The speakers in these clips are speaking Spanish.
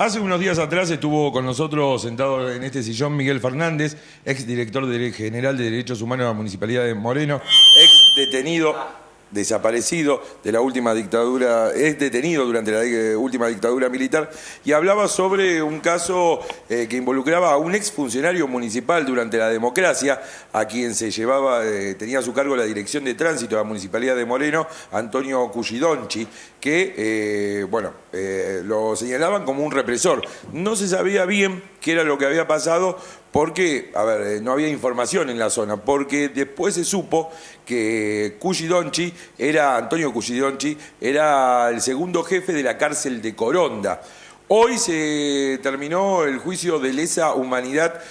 Hace unos días atrás estuvo con nosotros sentado en este sillón Miguel Fernández, ex director general de Derechos Humanos de la Municipalidad de Moreno, ex detenido, desaparecido de la última dictadura, es detenido durante la última dictadura militar, y hablaba sobre un caso que involucraba a un ex funcionario municipal durante la democracia, a quien se llevaba, tenía a su cargo la dirección de tránsito de la Municipalidad de Moreno, Antonio Cuchidonchi, que lo señalaban como un represor. No se sabía bien qué era lo que había pasado porque, no había información en la zona, porque después se supo que Antonio Cuchidonchi era el segundo jefe de la cárcel de Coronda. Hoy se terminó el juicio de lesa humanidad,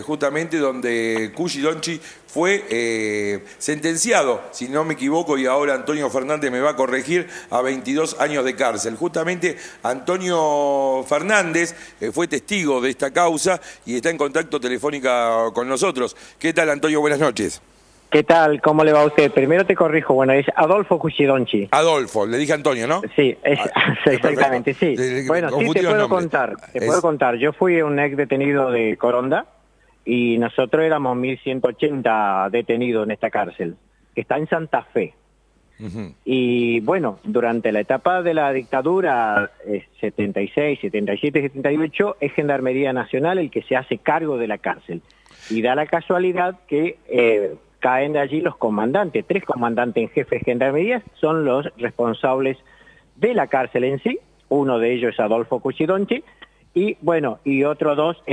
justamente donde Cuchidonchi fue sentenciado, si no me equivoco, y ahora Antonio Fernández me va a corregir, a 22 años de cárcel. Justamente Antonio Fernández fue testigo de esta causa y está en contacto telefónica con nosotros. ¿Qué tal, Antonio? Buenas noches. ¿Qué tal? ¿Cómo le va a usted? Primero te corrijo, bueno, es Adolfo Cuchidonchi. Adolfo, le dije Antonio, ¿no? Sí, exactamente, sí. Bueno, sí te puedo contar. Yo fui un ex detenido de Coronda y nosotros éramos 1180 detenidos en esta cárcel, que está en Santa Fe. Y bueno, durante la etapa de la dictadura 76, 77, 78, es Gendarmería Nacional el que se hace cargo de la cárcel. Y da la casualidad que caen de allí los comandantes, 3 comandantes en jefe de Gendarmería son los responsables de la cárcel en sí. Uno de ellos es Adolfo Cuchidonchi y bueno, y otros 2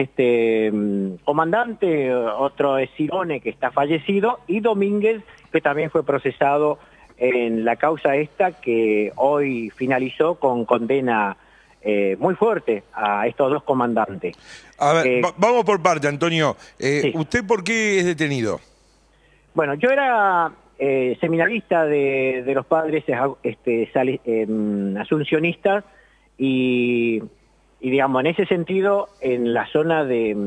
comandantes, otro es Cirone, que está fallecido, y Domínguez, que también fue procesado en la causa esta, que hoy finalizó con condena muy fuerte a estos 2 comandantes. A ver, vamos por parte, Antonio. Sí. ¿Usted por qué es detenido? Bueno, yo era seminarista de los padres asuncionistas y digamos, en ese sentido, en la zona de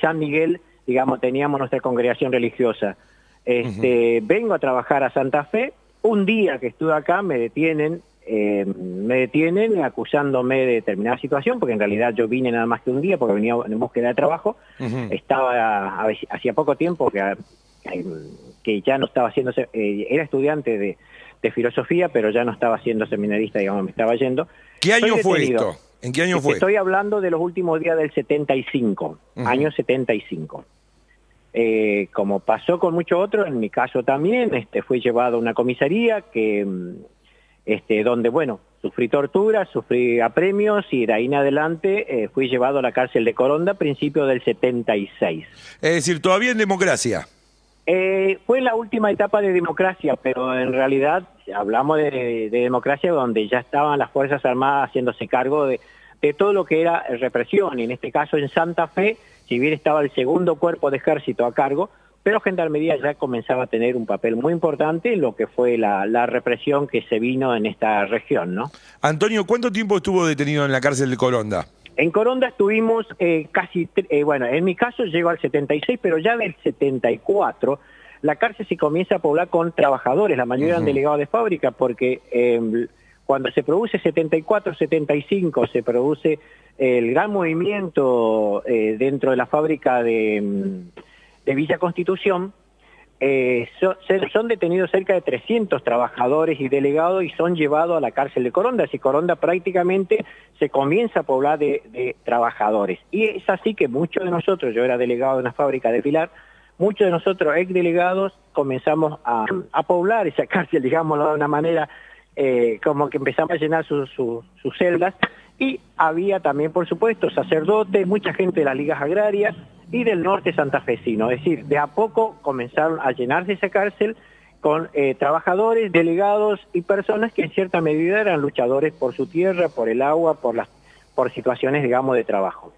San Miguel, digamos, teníamos nuestra congregación religiosa. Vengo a trabajar a Santa Fe. Un día que estuve acá me detienen acusándome de determinada situación, porque en realidad yo vine nada más que un día, porque venía en búsqueda de trabajo. Estaba hacía poco tiempo que ya no estaba haciendo, era estudiante de filosofía, pero ya no estaba siendo seminarista, digamos, me estaba yendo. ¿Qué año fue esto? ¿En qué año fue? Estoy hablando de los últimos días del 75, año 75. Como pasó con muchos otros, en mi caso también, fui llevado a una comisaría que donde, bueno, sufrí tortura, sufrí apremios y de ahí en adelante fui llevado a la cárcel de Coronda a principios del 76. Es decir, todavía en democracia. Fue la última etapa de democracia, pero en realidad hablamos de democracia donde ya estaban las Fuerzas Armadas haciéndose cargo de todo lo que era represión, y en este caso en Santa Fe, si bien estaba el segundo cuerpo de ejército a cargo, pero Gendarmería ya comenzaba a tener un papel muy importante en lo que fue la represión que se vino en esta región, ¿no? Antonio, ¿cuánto tiempo estuvo detenido en la cárcel de Coronda? En Coronda estuvimos bueno, en mi caso llegó al 76, pero ya del 74 la cárcel se comienza a poblar con trabajadores, la mayoría eran delegados de fábrica, porque cuando se produce 74, 75, se produce el gran movimiento dentro de la fábrica de Villa Constitución. Son detenidos cerca de 300 trabajadores y delegados y son llevados a la cárcel de Coronda. Y Coronda prácticamente se comienza a poblar de trabajadores. Y es así que muchos de nosotros, yo era delegado de una fábrica de Pilar, muchos de nosotros ex delegados comenzamos a poblar esa cárcel, digámoslo de una manera, como que empezamos a llenar sus celdas. Y había también, por supuesto, sacerdotes, mucha gente de las ligas agrarias y del norte santafesino. Es decir, de a poco comenzaron a llenarse esa cárcel con trabajadores, delegados y personas que en cierta medida eran luchadores por su tierra, por el agua, por situaciones, digamos, de trabajo.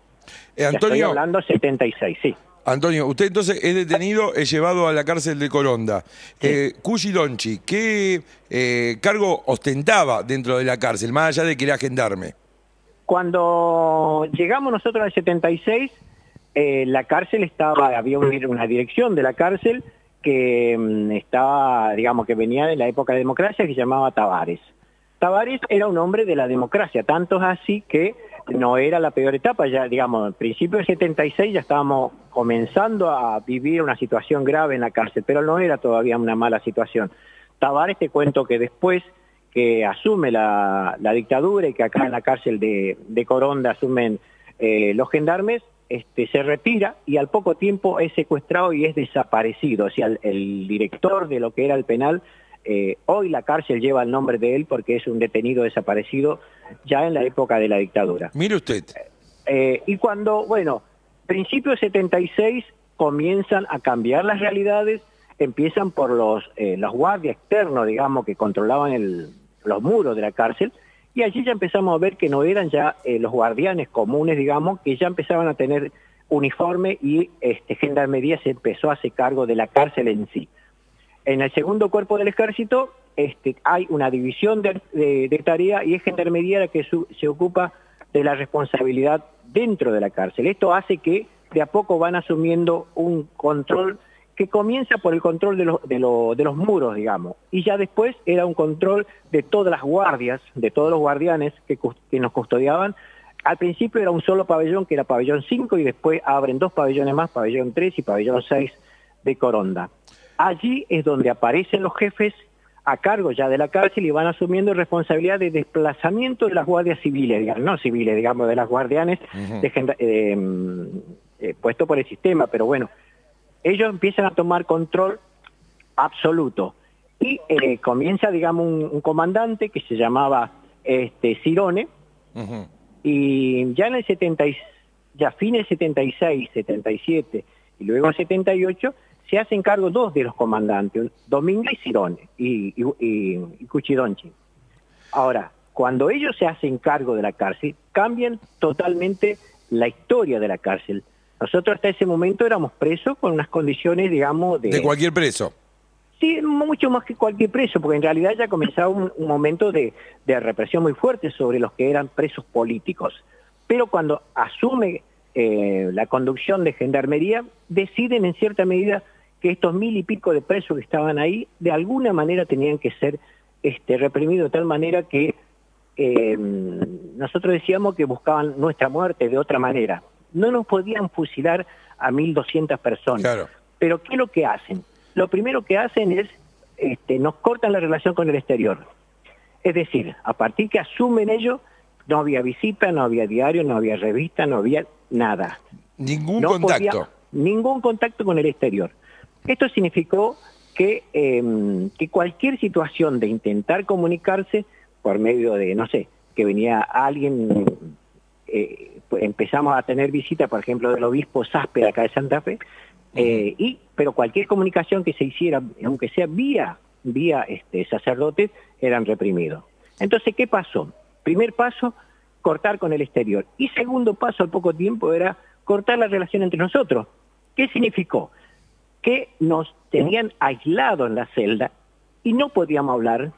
Antonio, estoy hablando 76, sí. Antonio, usted entonces es detenido, es llevado a la cárcel de Coronda. Sí. Cuchidonchi, ¿qué cargo ostentaba dentro de la cárcel, más allá de que era gendarme? Cuando llegamos nosotros al 76, la cárcel había una dirección de la cárcel que estaba, digamos, que venía de la época de democracia, que se llamaba Tavares. Tabarés era un hombre de la democracia, tanto es así que no era la peor etapa, ya digamos, en principio del 76 ya estábamos comenzando a vivir una situación grave en la cárcel, pero no era todavía una mala situación. Tabarés, te cuento que después que asume la dictadura y que acá en la cárcel de Coronda asumen los gendarmes, se retira y al poco tiempo es secuestrado y es desaparecido. O sea, el director de lo que era el penal, hoy la cárcel lleva el nombre de él porque es un detenido desaparecido ya en la época de la dictadura. Mire usted. Y cuando, bueno, principios 76 comienzan a cambiar las realidades, empiezan por los guardias externos, digamos, que controlaban los muros de la cárcel, y allí ya empezamos a ver que no eran ya los guardianes comunes, digamos, que ya empezaban a tener uniforme y Gendarmería se empezó a hacer cargo de la cárcel en sí. En el segundo cuerpo del ejército hay una división de tarea y es Gendarmería la que se ocupa de la responsabilidad dentro de la cárcel. Esto hace que de a poco van asumiendo un control que comienza por el control de los muros, digamos, y ya después era un control de todas las guardias, de todos los guardianes que nos custodiaban. Al principio era un solo pabellón, que era pabellón 5, y después abren 2 pabellones más, pabellón 3 y pabellón 6 de Coronda. Allí es donde aparecen los jefes a cargo ya de la cárcel y van asumiendo responsabilidad de desplazamiento de las guardias civiles, digamos, no civiles, digamos, de las guardianes, puesto por el sistema, pero bueno, ellos empiezan a tomar control absoluto y comienza, digamos, un comandante que se llamaba Cirone, y ya en el fines del 76, 77 y luego el 78 se hacen cargo 2 de los comandantes, Domínguez y Cirone y Cuchidonchi. Ahora, cuando ellos se hacen cargo de la cárcel, cambian totalmente la historia de la cárcel. Nosotros hasta ese momento éramos presos con unas condiciones, digamos, de cualquier preso. Sí, mucho más que cualquier preso, porque en realidad ya comenzaba un momento de represión muy fuerte sobre los que eran presos políticos. Pero cuando asume la conducción de Gendarmería, deciden en cierta medida que estos 1000 y pico de presos que estaban ahí, de alguna manera tenían que ser reprimidos de tal manera que nosotros decíamos que buscaban nuestra muerte de otra manera. No nos podían fusilar a 1200 personas. Claro. Pero ¿qué es lo que hacen? Lo primero que hacen es, nos cortan la relación con el exterior. Es decir, a partir que asumen ellos, no había visita, no había diario, no había revista, no había nada. Ningún contacto. Ningún contacto con el exterior. Esto significó que cualquier situación de intentar comunicarse por medio de, no sé, que venía alguien, empezamos a tener visita, por ejemplo, del obispo Saspe acá de Santa Fe, pero cualquier comunicación que se hiciera, aunque sea vía sacerdotes, eran reprimidos. Entonces, ¿qué pasó? Primer paso, cortar con el exterior. Y segundo paso, al poco tiempo, era cortar la relación entre nosotros. ¿Qué significó? Que nos tenían aislados en la celda y no podíamos hablar,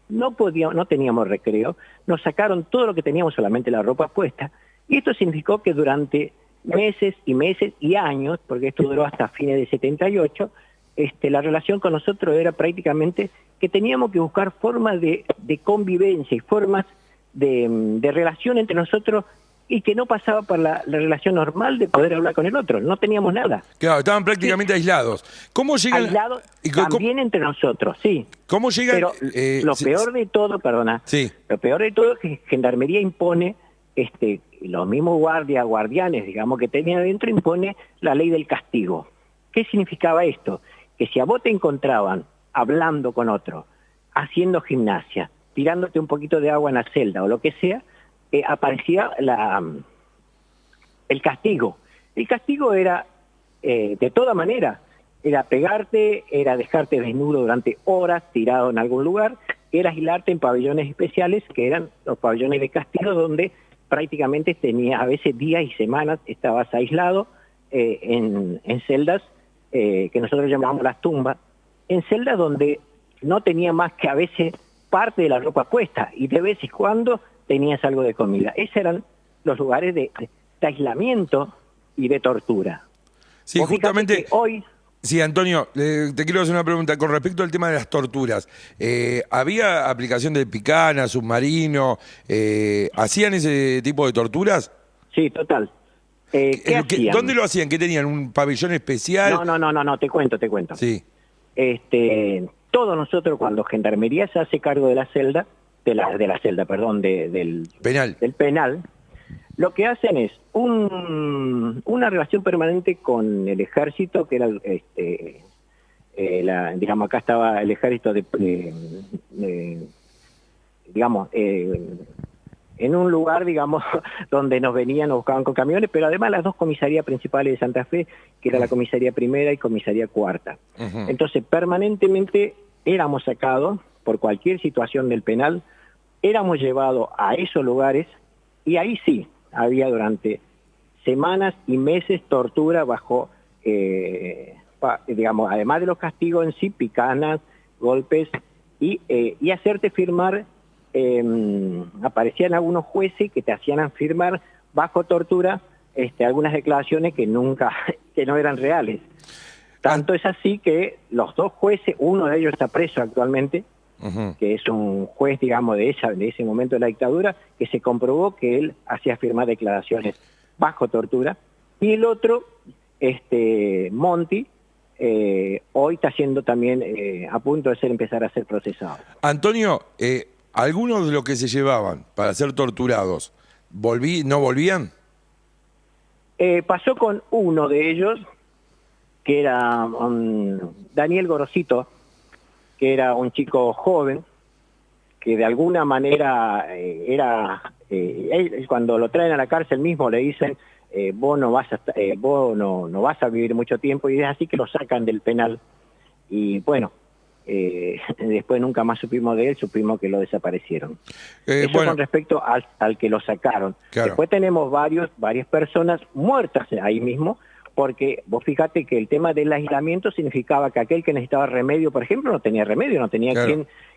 no teníamos recreo, nos sacaron todo lo que teníamos, solamente la ropa puesta, y esto significó que durante meses y años, porque esto duró hasta fines de 78, la relación con nosotros era prácticamente que teníamos que buscar formas de convivencia y formas de relación entre nosotros y que no pasaba por la relación normal de poder hablar con el otro. No teníamos nada. Claro, estaban prácticamente aislados. ¿Cómo llegan? Aislados también entre nosotros, sí. ¿Cómo llegan? Pero lo peor de todo, perdona, sí. Lo peor de todo es que Gendarmería impone, los mismos guardianes, digamos, que tenía adentro, impone la ley del castigo. ¿Qué significaba esto? Que si a vos te encontraban hablando con otro, haciendo gimnasia, tirándote un poquito de agua en la celda o lo que sea, aparecía el castigo. El castigo era, de toda manera, era pegarte, era dejarte desnudo durante horas, tirado en algún lugar, era aislarte en pabellones especiales, que eran los pabellones de castigo, donde prácticamente tenías a veces días y semanas, estabas aislado en celdas que nosotros llamamos las tumbas, en celdas donde no tenía más que a veces parte de la ropa puesta y de vez en cuando tenías algo de comida. Esos eran los lugares de aislamiento y de tortura. Sí, justamente Sí, Antonio, te quiero hacer una pregunta con respecto al tema de las torturas. ¿Había aplicación de picana, submarino? ¿Hacían ese tipo de torturas? Sí, total. ¿Qué ¿Dónde hacían? lo hacían? ¿Qué tenían? ¿Un pabellón especial? No, te cuento. Sí, Todos nosotros cuando Gendarmería se hace cargo de la celda, perdón, penal. del penal, lo que hacen es una relación permanente con el ejército, que era, digamos, acá estaba el ejército digamos, en un lugar, digamos, donde nos venían, nos buscaban con camiones, pero además las dos comisarías principales de Santa Fe, que era la comisaría primera y comisaría cuarta. Entonces, permanentemente éramos sacados por cualquier situación del penal, éramos llevados a esos lugares, y ahí sí, había durante semanas y meses tortura bajo, digamos, además de los castigos en sí, picanas, golpes, y hacerte firmar. Aparecían algunos jueces que te hacían firmar bajo tortura algunas declaraciones que no eran reales. Tanto es así que los dos jueces, uno de ellos está preso actualmente, que es un juez, digamos, de ese momento de la dictadura, que se comprobó que él hacía firmar declaraciones bajo tortura, y el otro, Monti, hoy está siendo también a punto de empezar a ser procesado. Antonio, algunos de los que se llevaban para ser torturados, ¿no volvían? Pasó con uno de ellos, que era Daniel Gorosito, que era un chico joven, que de alguna manera él, cuando lo traen a la cárcel mismo le dicen, vos no vas a vivir mucho tiempo, y es así que lo sacan del penal. Y bueno, después nunca más supimos de él, supimos que lo desaparecieron. Eso con respecto al que lo sacaron. Claro. Después tenemos varias personas muertas ahí mismo, porque vos fíjate que el tema del aislamiento significaba que aquel que necesitaba remedio, por ejemplo, no tenía remedio, no tenía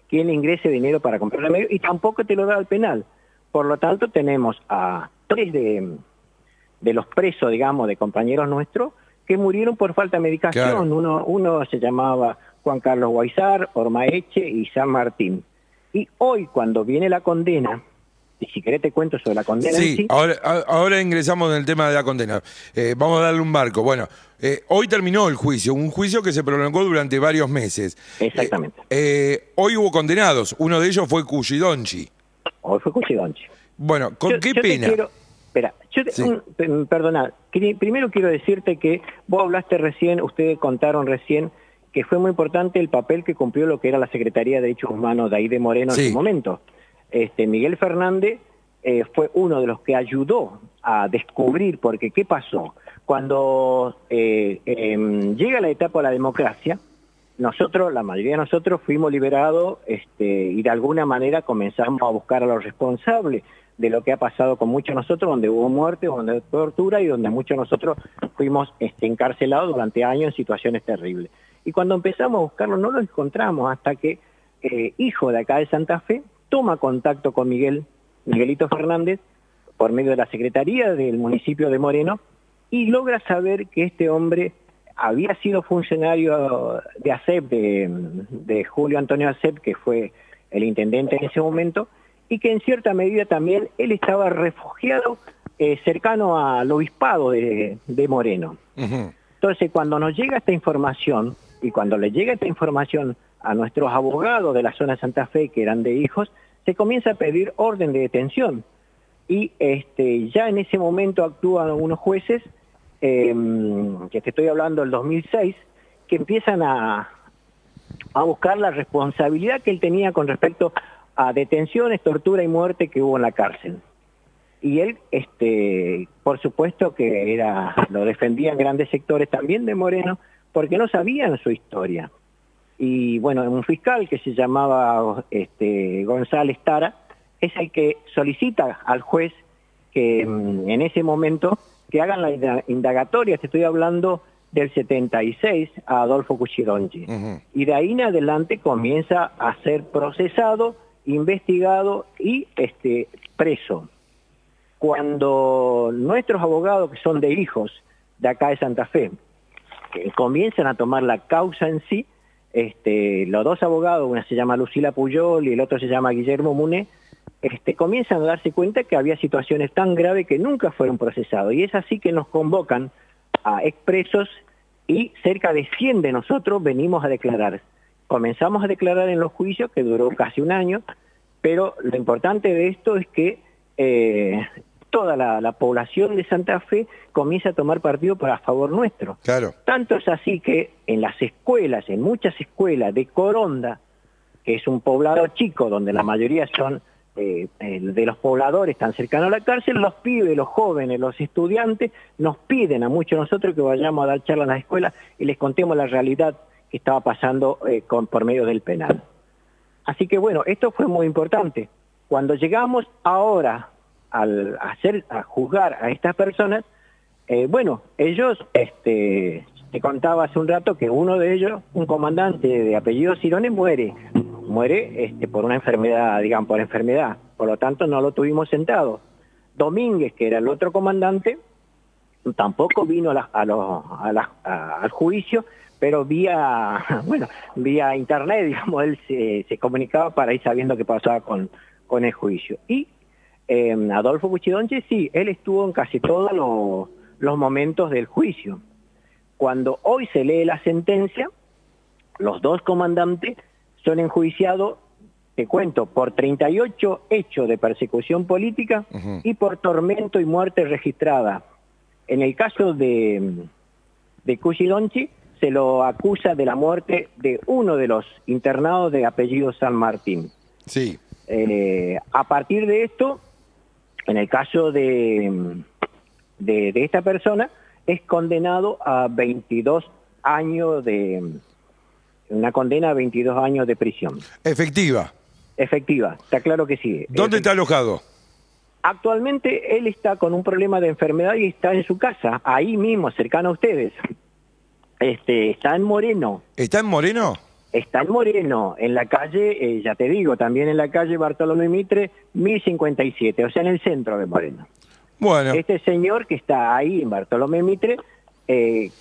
quien le ingrese dinero para comprar remedio, y tampoco te lo daba el penal. Por lo tanto, tenemos a 3 de los presos, digamos, de compañeros nuestros, que murieron por falta de medicación. Claro. Uno se llamaba Juan Carlos Guaizar, Ormaeche y San Martín. Y hoy, cuando viene la condena, y si querés te cuento sobre la condena en sí. Ahora ingresamos en el tema de la condena. Vamos a darle un marco. Bueno, hoy terminó el juicio, un juicio que se prolongó durante varios meses. Exactamente. Hoy hubo condenados, uno de ellos fue Cuchidonchi. Hoy fue Cuchidonchi. Bueno, ¿con qué pena? Espera, perdona, primero quiero decirte que vos hablaste recién, ustedes contaron recién, que fue muy importante el papel que cumplió lo que era la Secretaría de Derechos Humanos de ahí de Moreno en su momento. Miguel Fernández fue uno de los que ayudó a descubrir, porque ¿qué pasó? Cuando llega la etapa de la democracia, nosotros, la mayoría de nosotros, fuimos liberados y de alguna manera comenzamos a buscar a los responsables de lo que ha pasado con muchos de nosotros, donde hubo muerte, donde hubo tortura y donde muchos de nosotros fuimos encarcelados durante años en situaciones terribles. Y cuando empezamos a buscarlo no lo encontramos hasta que hijo de acá de Santa Fe toma contacto con Miguelito Fernández, por medio de la Secretaría del municipio de Moreno, y logra saber que este hombre había sido funcionario de ASEP, de Julio Antonio ASEP, que fue el intendente en ese momento, y que en cierta medida también él estaba refugiado cercano al obispado de Moreno. Entonces, cuando nos llega esta información, y cuando le llega esta información a nuestros abogados de la zona de Santa Fe, que eran de Hijos, se comienza a pedir orden de detención. Y ya en ese momento actúan algunos jueces, que te estoy hablando del 2006, que empiezan a buscar la responsabilidad que él tenía con respecto a detenciones, tortura y muerte que hubo en la cárcel. Y él, por supuesto que lo defendían grandes sectores también de Moreno, porque no sabían su historia. Y bueno, un fiscal que se llamaba González Tara es el que solicita al juez que en ese momento que hagan la indagatoria. Te estoy hablando del 76 a Adolfo Cuchidonchi. Y de ahí en adelante comienza a ser procesado, investigado y preso. Cuando nuestros abogados, que son de Hijos, de acá de Santa Fe, que comienzan a tomar la causa en sí, los dos abogados, una se llama Lucila Puyol y el otro se llama Guillermo Muné, comienzan a darse cuenta que había situaciones tan graves que nunca fueron procesados. Y es así que nos convocan a expresos y cerca de 100 de nosotros venimos a declarar. Comenzamos a declarar en los juicios, que duró casi un año, pero lo importante de esto es que toda la población de Santa Fe comienza a tomar partido a favor nuestro. Claro. Tanto es así que en las escuelas, en muchas escuelas de Coronda, que es un poblado chico donde la mayoría son de los pobladores están cercanos a la cárcel, los pibes, los jóvenes, los estudiantes nos piden a muchos de nosotros que vayamos a dar charlas en las escuelas y les contemos la realidad que estaba pasando por medio del penal. Así que bueno, esto fue muy importante. Cuando llegamos ahora a juzgar a estas personas, bueno, ellos, te contaba hace un rato que uno de ellos, un comandante de apellido Cirone, muere por una enfermedad, digamos, por enfermedad, por lo tanto no lo tuvimos sentado. Domínguez, que era el otro comandante, tampoco vino al juicio, pero vía internet, digamos, él se comunicaba para ir sabiendo qué pasaba con el juicio. Y Adolfo Buchidonchi, sí, él estuvo en casi todos los momentos del juicio. Cuando hoy se lee la sentencia, los dos comandantes son enjuiciados, te cuento, por 38 hechos de persecución política y por tormento y muerte registrada. En el caso de Cuchidonchi, se lo acusa de la muerte de uno de los internados de apellido San Martín. Sí. A partir de esto, en el caso de esta persona, es condenado a 22 años una condena a 22 años de prisión. Efectiva. Efectiva, está claro que sí. ¿Dónde está alojado? Actualmente él está con un problema de enfermedad y está en su casa, ahí mismo, cercano a ustedes. Está en Moreno. ¿Está en Moreno? Está en Moreno, en la calle, ya te digo, también en la calle Bartolomé Mitre, 1057, o sea, en el centro de Moreno. Bueno. Este señor que está ahí en Bartolomé Mitre,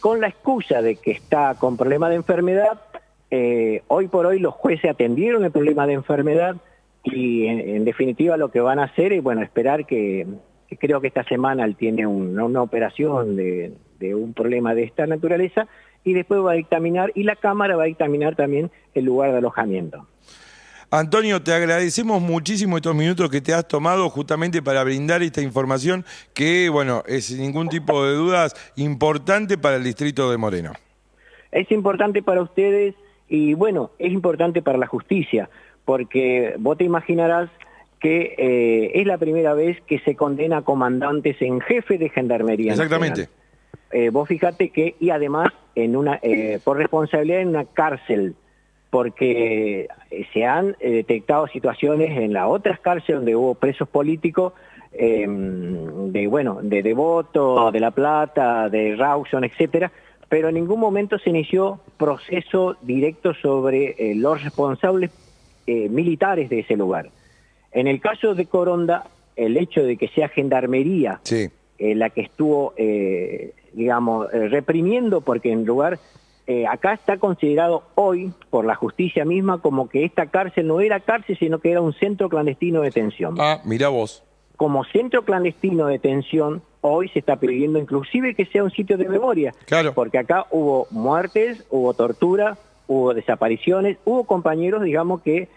con la excusa de que está con problema de enfermedad, hoy por hoy los jueces atendieron el problema de enfermedad y en definitiva lo que van a hacer es, bueno, esperar que creo que esta semana él tiene una operación de un problema de esta naturaleza y después va a dictaminar, y la Cámara va a dictaminar también el lugar de alojamiento. Antonio, te agradecemos muchísimo estos minutos que te has tomado justamente para brindar esta información que, bueno, es sin ningún tipo de dudas importante para el distrito de Moreno. Es importante para ustedes y, bueno, es importante para la justicia, porque vos te imaginarás que es la primera vez que se condena a comandantes en jefe de Gendarmería Exactamente. Nacional. Vos fíjate que, y además por responsabilidad en una cárcel, porque se han detectado situaciones en las otras cárceles donde hubo presos políticos, de Devoto, de La Plata, de Rawson, etcétera, pero en ningún momento se inició proceso directo sobre los responsables militares de ese lugar. En el caso de Coronda, el hecho de que sea Gendarmería sí. La que estuvo, reprimiendo, porque en lugar, acá está considerado hoy por la justicia misma como que esta cárcel no era cárcel, sino que era un centro clandestino de detención. Ah, mirá vos. Como centro clandestino de detención, hoy se está pidiendo inclusive que sea un sitio de memoria. Claro. Porque acá hubo muertes, hubo tortura, hubo desapariciones, hubo compañeros, digamos, que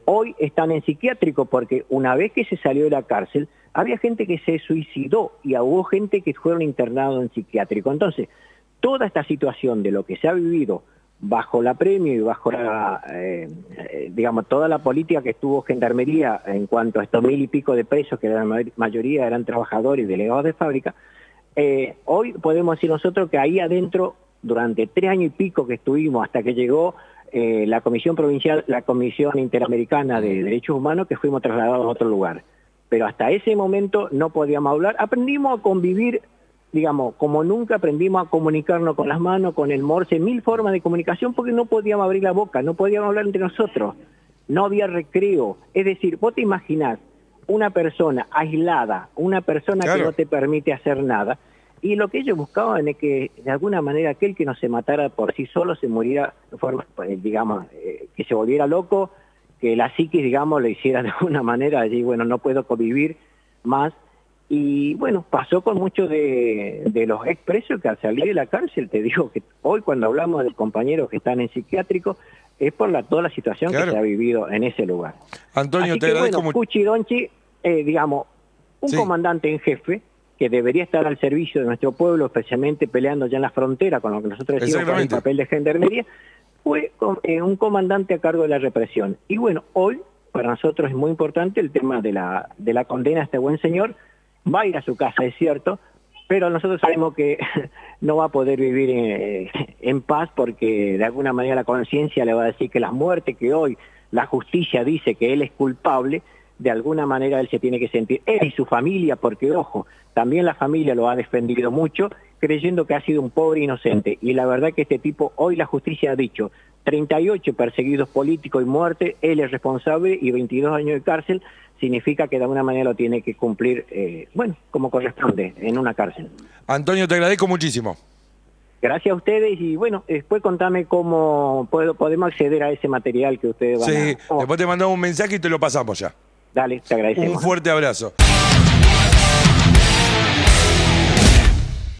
hoy están en psiquiátrico, porque una vez que se salió de la cárcel, había gente que se suicidó y hubo gente que fueron internados en psiquiátrico. Entonces, toda esta situación de lo que se ha vivido bajo la premio y bajo toda la política que tuvo Gendarmería en cuanto a estos 1000 y pico de presos, que la mayoría eran trabajadores y delegados de fábrica, hoy podemos decir nosotros que ahí adentro, durante 3 años y pico que estuvimos, hasta que llegó la Comisión Provincial, la Comisión Interamericana de Derechos Humanos, que fuimos trasladados a otro lugar. Pero hasta ese momento no podíamos hablar, aprendimos a convivir, digamos, como nunca aprendimos a comunicarnos con las manos, con el morse, 1000 formas de comunicación, porque no podíamos abrir la boca, no podíamos hablar entre nosotros, no había recreo. Es decir, vos te imaginás una persona aislada, una persona claro, que no te permite hacer nada, Y lo que ellos buscaban es que de alguna manera aquel que no se matara por sí solo se muriera de forma, digamos, que se volviera loco, que la psiquis, digamos, lo hiciera de alguna manera, allí, bueno, no puedo convivir más. Y bueno, pasó con muchos de los expresos que al salir de la cárcel, te digo que hoy cuando hablamos de compañeros que están en psiquiátrico, es por toda la situación que se ha vivido en ese lugar. Antonio, así te que, agradezco bueno, mucho. Cuchi Donchi, digamos, un comandante en jefe, que debería estar al servicio de nuestro pueblo, especialmente peleando ya en la frontera, con lo que nosotros decimos por el papel de gendarmería, fue un comandante a cargo de la represión. Y bueno, hoy para nosotros es muy importante el tema de la condena a este buen señor. Va a ir a su casa, es cierto, pero nosotros sabemos que no va a poder vivir en paz, porque de alguna manera la conciencia le va a decir que las muertes que hoy la justicia dice que él es culpable, de alguna manera él se tiene que sentir, él y su familia, porque ojo, también la familia lo ha defendido mucho, creyendo que ha sido un pobre inocente. Y la verdad que este tipo, hoy la justicia ha dicho, 38 perseguidos políticos y muerte, él es responsable, y 22 años de cárcel, significa que de alguna manera lo tiene que cumplir, bueno, como corresponde, en una cárcel. Antonio, te agradezco muchísimo. Gracias a ustedes, y bueno, después contame cómo podemos acceder a ese material que ustedes van a... Sí, después te mandamos un mensaje y te lo pasamos ya. Dale, te agradecemos. Un fuerte abrazo.